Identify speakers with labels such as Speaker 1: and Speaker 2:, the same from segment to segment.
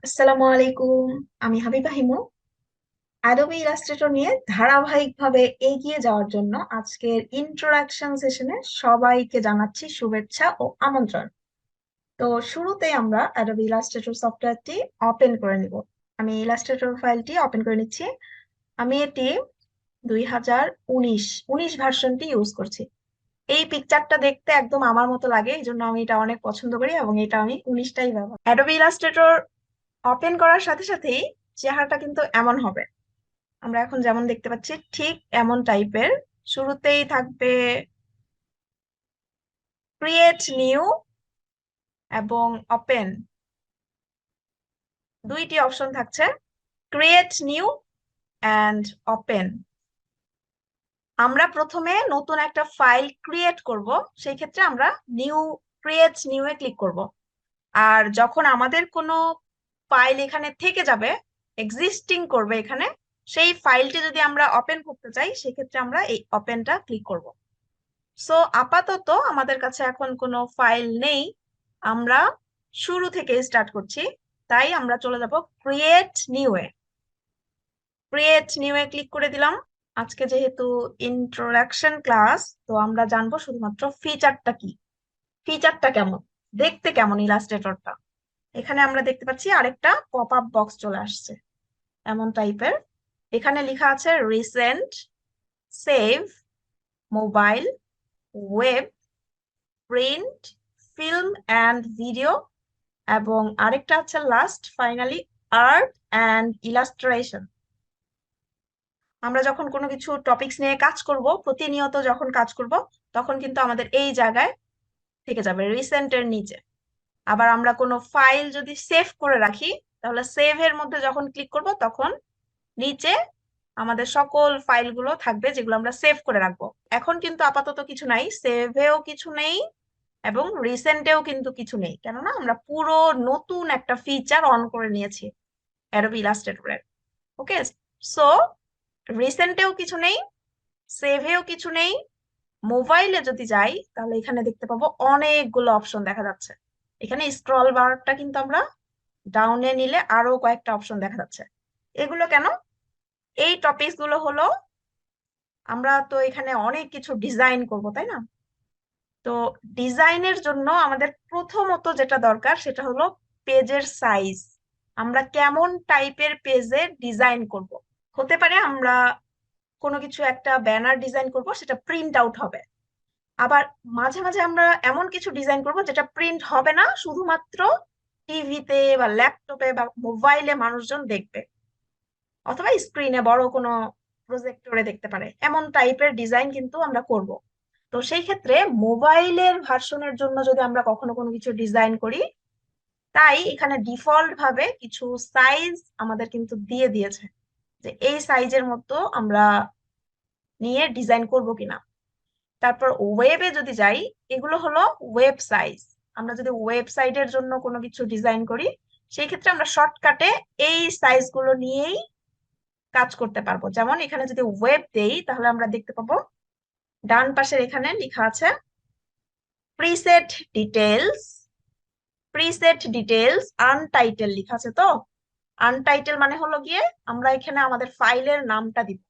Speaker 1: আসসালামু আলাইকুম। আমি হাবিবা হিমু। অ্যাডোবি ইলাস্ট্রেটর নিয়ে ধারাবাহিকভাবে এগিয়ে যাওয়ার জন্য আজকের ইন্ট্রোডাকশন সেশনে সবাইকে জানাচ্ছি শুভেচ্ছা ও আমন্ত্রণ। তো শুরুতেই আমরা অ্যাডোবি ইলাস্ট্রেটর সফটওয়্যারটি ওপেন করে নিব। আমি ইলাস্ট্রেটর ফাইলটি ওপেন করে নিচ্ছি। আমি এটি 2019 ভার্সনটি ইউজ করছি। এই পিকচারটা দেখতে একদম আমার মতো লাগে, এই জন্য আমি এটা অনেক পছন্দ করি এবং এটা আমি 19টাই ব্যবহার। অ্যাডোবি ইলাস্ট্রেটর ওপেন করার সাথে সাথেই চেহারাটা কিন্তু এমন হবে। আমরা এখন যেমন দেখতে পাচ্ছি ঠিক এমন টাইপের। শুরুতেই থাকবে ক্রিয়েট নিউ এবং ওপেন, দুইটি অপশন থাকছে, ক্রিয়েট নিউ অ্যান্ড ওপেন। আমরা প্রথমে নতুন একটা ফাইল ক্রিয়েট করব, সেই ক্ষেত্রে আমরা নিউ ক্রিয়েট নিউ এ ক্লিক করব। আর যখন আমাদের কোনো ফাইল এখানে থেকে যাবে, এক্সিস্টিং করবে এখানে, সেই ফাইলটি যদি আমরা ওপেন করতে চাই সেক্ষেত্রে আমরা এই ওপেনটা ক্লিক করব। সো আপাতত আমাদের কাছে এখন কোনো ফাইল নেই, আমরা শুরু থেকে স্টার্ট করছি। তাই আমরা চলে যাব ক্রিয়েট নিউ এ। ক্রিয়েট নিউ এ ক্লিক করে দিলাম। আজকে যেহেতু ইন্ট্রোডাকশন ক্লাস, তো আমরা জানবো শুধুমাত্র ফিচারটা কি, ফিচারটা কেমন, দেখতে কেমন ইলাস্ট্রেটরটা। এখানে আমরা দেখতে পাচ্ছি আরেকটা পপ আপ বক্স চলে আসছে এমন টাইপের। এখানে লেখা আছে recent, save, mobile, web, print, film and video, এবং আরেকটা আছে last finally art and illustration. আমরা যখন কোনো কিছু টপিকস নিয়ে কাজ করব, প্রতিনিয়ত যখন কাজ করব, তখন কিন্তু আমাদের এই জায়গায় থেকে যাবে রিসেন্টের নিচে। আবার আমরা কোনো ফাইল যদি সেভ করে রাখি, তাহলে সেভ এর মধ্যে যখন ক্লিক করব তখন নিচে আমাদের সকল ফাইলগুলো থাকবে যেগুলো আমরা সেভ করে রাখবো। এখন কিন্তু আপাতত কিছু নাই, সেভেও কিছু নেই এবং রিসেন্টেও কিন্তু কিছু নেই, কেননা আমরা পুরো নতুন একটা ফিচার অন করে নিয়েছি অ্যাডোবি ইলাস্ট্রেটরের। ওকে, সো রিসেন্টেও কিছু নেই, সেভেও কিছু নেই। মোবাইলে যদি যাই তাহলে এখানে দেখতে পাবো অনেকগুলো অপশন দেখা যাচ্ছে। এখানে স্ক্রল বারটা কিন্তু আমরা ডাউনে নিলে আরো কয়েকটা অপশন দেখা যাচ্ছে। এগুলো কেন? এই টপিকস গুলো হলো, আমরা তো এখানে অনেক কিছু ডিজাইন করব, তাই না? তো ডিজাইনের জন্য আমাদের প্রথমত যেটা দরকার সেটা হলো পেজের সাইজ। আমরা কেমন টাইপের পেজে ডিজাইন করব। হতে পারে আমরা কোনো কিছু একটা ব্যানার ডিজাইন করব, সেটা প্রিন্ট আউট হবে। আবার মাঝে মাঝে আমরা এমন কিছু ডিজাইন করব যেটা প্রিন্ট হবে না, শুধুমাত্র টিভিতে বা ল্যাপটপে বা মোবাইলে মানুষজন দেখবে, অথবা স্ক্রিনে বড় কোনো প্রজেক্টরে দেখতে পারে, এমন টাইপের ডিজাইন কিন্তু আমরা করব। তো সেই ক্ষেত্রে মোবাইলের ভার্সনের জন্য যদি আমরা কখনো কোনো কিছু ডিজাইন করি, তাই এখানে ডিফল্ট ভাবে কিছু সাইজ আমাদের কিন্তু দিয়ে দিয়েছে, যে এই সাইজের মতো আমরা নিয়ে ডিজাইন করব কিনা। তারপর ওয়েবে যদি যাই, এগুলো হলো ওয়েব সাইজ। আমরা যদি ওয়েবসাইটের জন্য কোনো কিছু ডিজাইন করি, সেই ক্ষেত্রে আমরা শর্টকাটে এই সাইজগুলো নিয়েই কাজ করতে পারবো। যেমন এখানে যদি ওয়েব দেই তাহলে আমরা দেখতে পাবো ডান পাশের এখানে লেখা আছে preset details, preset details untitled লেখা আছে। তো আনটাইটেল মানে হলো গিয়ে আমরা এখানে আমাদের ফাইলের নামটা দিব,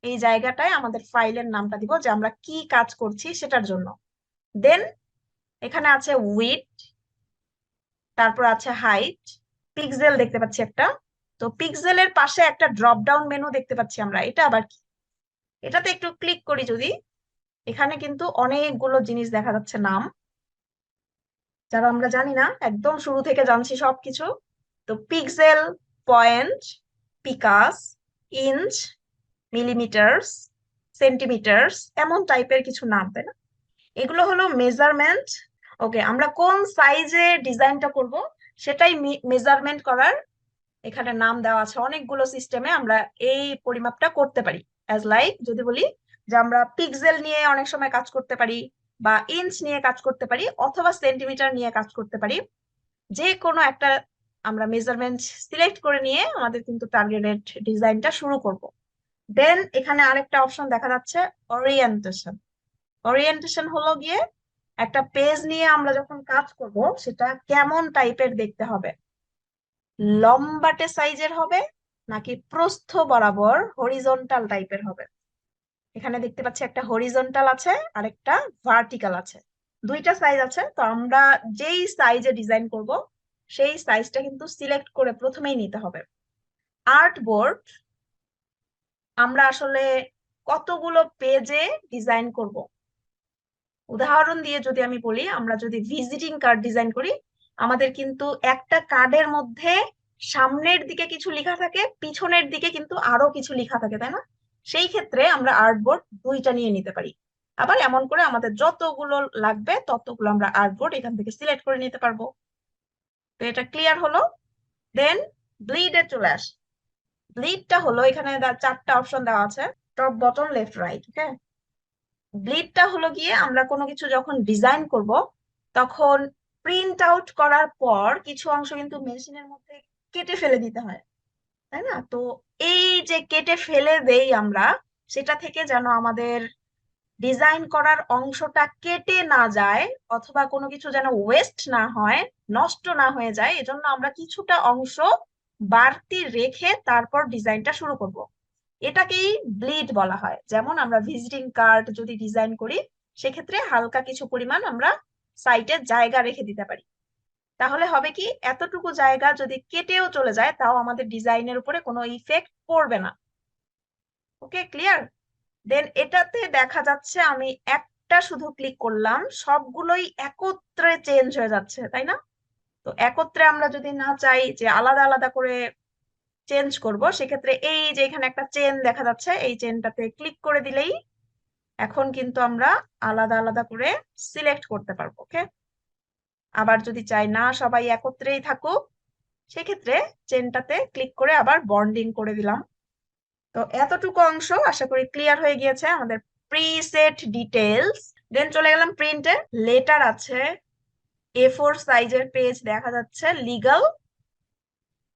Speaker 1: এই জায়গাটায় আমাদের ফাইলের নামটা দিব যে আমরা কি কাজ করছি সেটার জন্য। দেন এখানে আছে উইডথ, তারপর আছে হাইট, পিক্সেল দেখতে পাচ্ছি একটা। তো পিক্সেলের পাশে একটা ড্রপ ডাউন মেনু দেখতে পাচ্ছি আমরা, এটা আবার কি? এটাতে একটু ক্লিক করি যদি, এখানে কিন্তু অনেকগুলো জিনিস দেখা যাচ্ছে, নাম যারা আমরা জানি না, একদম শুরু থেকে জানছি সবকিছু। তো pixel, point, picas, inch, millimetres, centimetres, এমন টাইপের কিছু নাম, তাই না? এগুলো হলো মেজারমেন্ট। ওকে, আমরা কোন সাইজে ডিজাইনটা করব সেটাই মেজারমেন্ট করার এখানে নাম দেওয়া আছে। অনেকগুলো সিস্টেমে আমরা এই পরিমাপটা করতে পারি। অ্যাজ লাইক যদি বলি যে আমরা পিক্সেল নিয়ে অনেক সময় কাজ করতে পারি, বা ইঞ্চ নিয়ে কাজ করতে পারি, অথবা সেন্টিমিটার নিয়ে কাজ করতে পারি। যে কোনো একটা আমরা মেজারমেন্ট সিলেক্ট করে নিয়ে আমাদের কিন্তু টার্গেটেড ডিজাইনটা শুরু করব। দেন এখানে আরেকটা অপশন দেখা যাচ্ছে ওরিয়েন্টেশন। ওরিয়েন্টেশন হলো গিয়ে একটা পেজ নিয়ে আমরা যখন কাজ করব সেটা কেমন টাইপের দেখতে হবে। লম্বাটে সাইজের হবে নাকি প্রস্থ বরাবর হরিজন্টাল টাইপের হবে? এখানে দেখতে পাচ্ছি একটা হরিজন্টাল আছে আর একটা ভার্টিক্যাল আছে, দুইটা সাইজ আছে। তো আমরা যেই সাইজে ডিজাইন করব সেই সাইজটা কিন্তু সিলেক্ট করে প্রথমেই নিতে হবে। আর্ট বোর্ড আমরা আসলে কতগুলো পেজে ডিজাইন করব? উদাহরণ দিয়ে যদি আমি বলি, আমরা যদি ভিজিটিং কার্ড ডিজাইন করি, আমাদের কিন্তু একটা কার্ডের মধ্যে সামনের দিকে কিছু লেখা থাকে, পিছনের দিকে কিন্তু আরো কিছু লেখা থাকে, তাই না? সেই ক্ষেত্রে আমরা আর্টবোর্ড দুইটা নিয়ে নিতে পারি। আবার এমন করে আমাদের যতগুলো লাগবে ততগুলো আমরা আর্টবোর্ড এখান থেকে সিলেক্ট করে নিতে পারবো। তো এটা ক্লিয়ার হলো। দেন ব্লিডে চলে আসি। ব্লিডটা হলো, এখানে চারটা অপশন দেওয়া আছে, টপ বটম লেফট রাইট। ওকে, ব্লিডটা হলো গিয়ে আমরা কোনো কিছু যখন ডিজাইন করব তখন প্রিন্ট আউট করার পর কিছু অংশ কিন্তু মেশিনের মধ্যে কেটে ফেলে দিতে হয়, তাই না? তো এই যে কেটে ফেলে দেই আমরা, সেটা থেকে যেন আমাদের ডিজাইন করার অংশটা কেটে না যায় অথবা কোনো কিছু যেন ওয়েস্ট না হয়, নষ্ট না হয়ে যায়, এজন্য আমরা কিছুটা অংশ বাড়তি রেখে তারপর ডিজাইনটা শুরু করব। এটাকেই ব্লিড বলা হয়। যেমন আমরা ভিজিটিং কার্ড যদি ডিজাইন করি, সেক্ষেত্রে হালকা কিছু পরিমাণ আমরা সাইটে জায়গা রেখে দিতে পারি। তাহলে হবে কি, এতটুকু জায়গা যদি কেটেও চলে যায় তাও আমাদের ডিজাইনের উপরে কোনো ইফেক্ট পড়বে না। ওকে, ক্লিয়ার? দেন এটাতে দেখা যাচ্ছে আমি একটা শুধু ক্লিক করলাম, সবগুলোই একত্রে চেঞ্জ হয়ে যাচ্ছে, তাই না? তো একত্রে আমরা যদি না চাই যে আলাদা আলাদা করে চেঞ্জ করব, সেক্ষেত্রে এই যে এখানে একটা চেন দেখা যাচ্ছে, এই চেনটাতে ক্লিক করে দিলেই এখন কিন্তু আমরা আলাদা আলাদা করে সিলেক্ট করতে পারবো। ওকে, আবার যদি চাই না সবাই একত্রেই থাকুক, সেক্ষেত্রে চেনটাতে ক্লিক করে আবার বন্ডিং করে দিলাম। তো এতটুকু অংশ আশা করি ক্লিয়ার হয়ে গিয়েছে আমাদের প্রিসেট ডিটেলস। দেন চলে গেলাম প্রিন্টে। লেটার আছে, A4 সাইজের পেজ দেখা যাচ্ছে, লিগাল।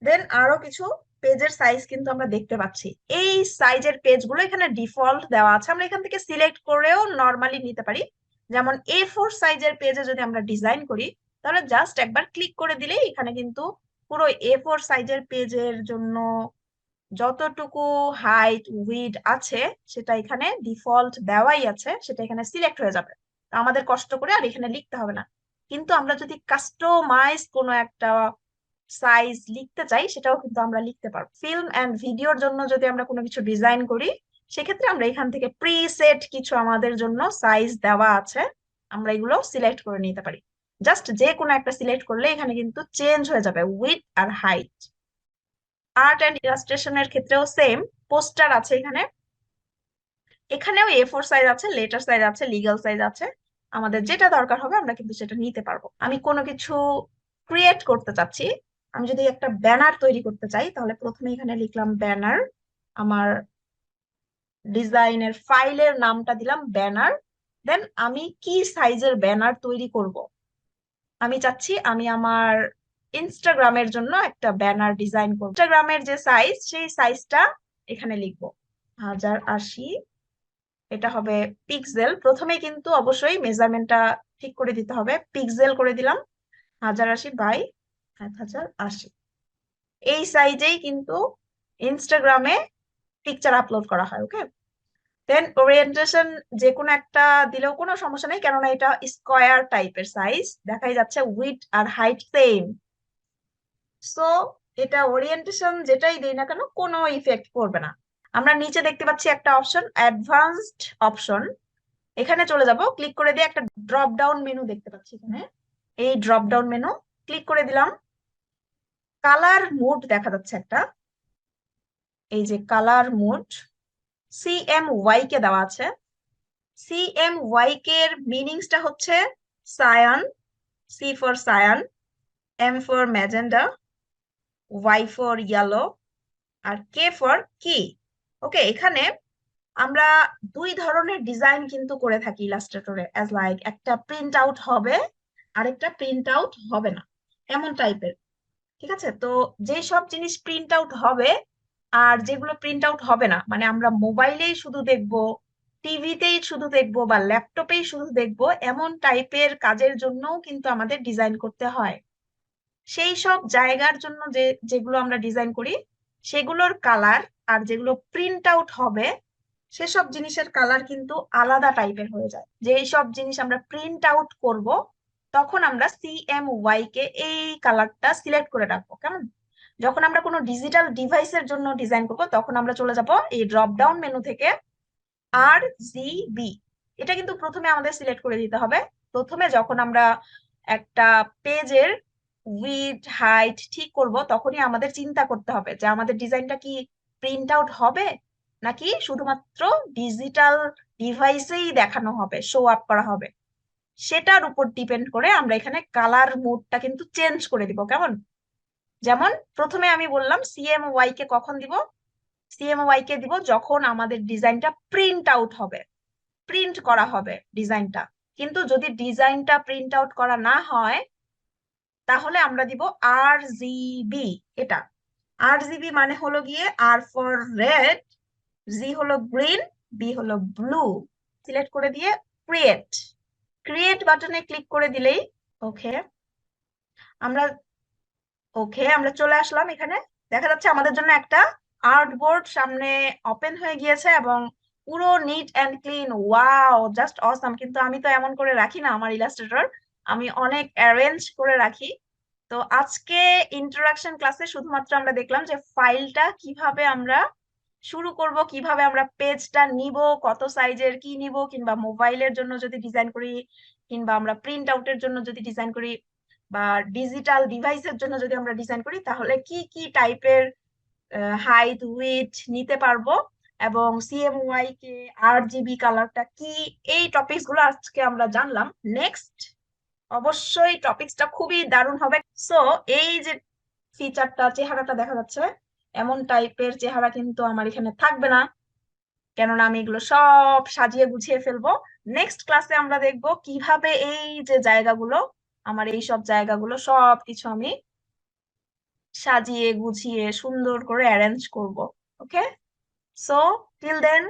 Speaker 1: দেন আরো কিছু পেজের সাইজ কিন্তু আমরা দেখতে পাচ্ছি। এই সাইজের পেজগুলো এখানে ডিফল্ট দেওয়া আছে, আমরা এখান থেকে সিলেক্ট করেও নর্মালি নিতে পারি। যেমন A4 সাইজের পেজে যদি আমরা ডিজাইন করি, তাহলে জাস্ট একবার ক্লিক করে দিলেই এখানে কিন্তু পুরো A4 সাইজের পেজের জন্য যতটুকু হাইট উইড আছে সেটা এখানে ডিফল্ট দেওয়াই আছে, সেটা এখানে সিলেক্ট হয়ে যাবে। তো আমাদের কষ্ট করে আর এখানে লিখতে হবে না। কিন্তু আমরা যদি কাস্টমাইজ কোনো একটা সাইজ লিখতে চাই, সেটাও কিন্তু আমরা লিখতে পারবো। ফিল্ম এন্ড ভিডিওর জন্য যদি আমরা কোনো কিছু ডিজাইন করি, সেক্ষেত্রে আমরা এখান থেকে প্রিসেট কিছু আমাদের জন্য সাইজ দেওয়া আছে, আমরা এগুলো সিলেক্ট করে নিতে পারি। জাস্ট যে কোনো একটা সিলেক্ট করলে এখানে কিন্তু চেঞ্জ হয়ে যাবে উইডথ আর হাইট। আর্ট অ্যান্ড ইলাস্ট্রেশনের ক্ষেত্রেও সেম, পোস্টার আছে এখানে, এখানেও A4 সাইজ আছে, লেটার সাইজ আছে, লিগ্যাল সাইজ আছে। আমাদের যেটা দরকার হবে আমরা কিন্তু সেটা নিতে পারবো। আমি কোনো কিছু ক্রিয়েট করতে চাচ্ছি, আমি যদি একটা ব্যানার তৈরি করতে চাই, তাহলে প্রথমে এখানে লিখলাম ব্যানার, আমার ডিজাইনের ফাইলের নামটা দিলাম ব্যানার। দেন আমি কি সাইজের ব্যানার তৈরি করব? আমি চাচ্ছি আমি আমার ইনস্টাগ্রামের জন্য একটা ব্যানার ডিজাইন করব। ইনস্টাগ্রামের যে সাইজ, সেই সাইজটা এখানে লিখবো 1080। এটা হবে পিক্সেল। প্রথমে কিন্তু অবশ্যই মেজারমেন্টটা ঠিক করে দিতে হবে। পিক্সেল করে দিলাম 1080 বাই 1080। এই সাইজেই কিন্তু ইনস্টাগ্রামে পিকচার আপলোড করা হয়। ওকে, দেন ওরিয়েন্টেশন যে কোনো একটা দিলেও কোনো সমস্যা নেই, কেননা এটা স্কোয়ার টাইপের সাইজ দেখাই যাচ্ছে, উইডথ আর হাইট সেম। সো এটা ওরিয়েন্টেশন যেটাই দেই না কেন কোনো ইফেক্ট পড়বে না। আমরা নিচে দেখতে পাচ্ছি একটা অপশন, অ্যাডভান্সড অপশন। এখানে চলে যাব, ক্লিক করে দিয়ে একটা ড্রপ ডাউন মেনু দেখতে পাচ্ছি এখানে। এই ড্রপ ডাউন মেনু ক্লিক করে দিলাম, কালার মোড দেখা যাচ্ছে একটা, এই যে কালার মোড CMY কে দেওয়া আছে। CMY কে এর মিনিংসটা হচ্ছে cyan, C for cyan, M for magenta, Y for yellow, আর K ফর কি। ওকে, এখানে আমরা দুই ধরনের ডিজাইন কিন্তু করে থাকি ইলাস্ট্রেটরে, অ্যাজ লাইক একটা প্রিন্ট আউট হবে আরেকটা প্রিন্ট আউট হবে না, এমন টাইপের। ঠিক আছে, তো যে সব জিনিস প্রিন্ট আউট হবে আর যেগুলো প্রিন্ট আউট হবে না, মানে আমরা মোবাইলেই শুধু দেখবো, টিভিতেই শুধু দেখবো বা ল্যাপটপেই শুধু দেখবো, এমন টাইপের কাজের জন্যও কিন্তু আমাদের ডিজাইন করতে হয়। সেই সব জায়গার জন্য যেগুলো আমরা ডিজাইন করি সেগুলোর কালার আর যেগুলো প্রিন্ট আউট হবে সেসব জিনিসের কালার কিন্তু আলাদা টাইপের হয়ে যায়। যে সব জিনিস আমরা প্রিন্ট আউট করব তখন আমরা CMY কে এই কালারটা সিলেক্ট করে রাখবো, কেমন? যখন আমরা কোনো ডিজিটাল ডিভাইসের জন্য ডিজাইন করব তখন আমরা চলে যাব এই ড্রপ ডাউন মেনু থেকে RGB, এটা কিন্তু প্রথমে আমাদের সিলেক্ট করে দিতে হবে। প্রথমে যখন আমরা একটা পেজের উইডথ হাইট ঠিক করব তখনই আমাদের চিন্তা করতে হবে যে আমাদের ডিজাইনটা কি প্রিন্ট আউট হবে নাকি শুধুমাত্র ডিজিটাল ডিভাইসেই দেখানো হবে, শো আপ করা হবে। সেটার উপর ডিপেন্ড করে আমরা এখানে কালার মোডটা কিন্তু চেঞ্জ করে দিব, কেমন? যেমন প্রথমে আমি বললাম CMY কে কখন দিব, CMY কে দিব যখন আমাদের ডিজাইনটা প্রিন্ট আউট হবে, প্রিন্ট করা হবে ডিজাইনটা। কিন্তু যদি ডিজাইনটা প্রিন্ট আউট করা না হয় তাহলে আমরা দিব RGB। এটা RGB মানে হলো গিয়ে R ফর রেড, জি হলো গ্রিন, বি হলো ব্লু। সিলেক্ট করে দিয়ে ক্রিয়েট, ক্রিয়েট বাটনে ক্লিক করে দিলেই ওকে আমরা আমরা চলে আসলাম এখানে। দেখা যাচ্ছে আমাদের জন্য একটা আর্টবোর্ড সামনে ওপেন হয়ে গিয়েছে এবং পুরো neat and clean, wow just awesome. কিন্তু আমি তো এমন করে রাখি না আমার ইলাস্ট্রেটর, আমি অনেক অ্যারেঞ্জ করে রাখি। তো আজকে ইন্ট্রোডাকশন ক্লাসে শুধুমাত্র আমরা দেখলাম যে ফাইলটা কিভাবে আমরা শুরু করব, কিভাবে আমরা পেজটা নিব, কত সাইজের কি নিব, কিংবা মোবাইলের জন্য যদি ডিজাইন করি, কিংবা আমরা প্রিন্ট আউটের জন্য যদি ডিজাইন করি, বা ডিজিটাল ডিভাইসের জন্য যদি আমরা ডিজাইন করি তাহলে কি কি টাইপের হাইট উইডথ নিতে পারবো, এবং CMY কে RGB কালারটা কি, এই টপিকস গুলো আজকে আমরা জানলাম। নেক্সট অবশ্যই টপিকসটা খুবই দারুণ হবে। সো এই যে ফিচারটা, চেহারাটা দেখা যাচ্ছে, এমন টাইপের চেহারা কিন্তু আমার এখানে থাকবে না, কেননা আমি এগুলো সব সাজিয়ে গুছিয়ে ফেলবো। নেক্সট ক্লাসে আমরা দেখব কিভাবে এই যে জায়গাগুলো, আমার এই সব জায়গাগুলো সব কিছু আমি সাজিয়ে গুছিয়ে সুন্দর করে অ্যারেঞ্জ করব। ওকে, সো টিল দেন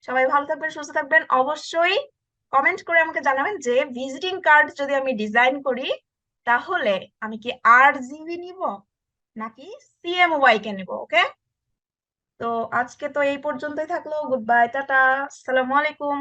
Speaker 1: সবাই ভালো থাকবেন, সুস্থ থাকবেন। অবশ্যই কমেন্ট করে আমাকে জানাবেন যে ভিজিটিং কার্ড যদি আমি ডিজাইন করি তাহলে আমি কি RGB নিব নাকি CMY কে নিব। ওকে, তো আজকে তো এই পর্যন্তই থাকলো। গুড বাই, টাটা, আসসালামু আলাইকুম।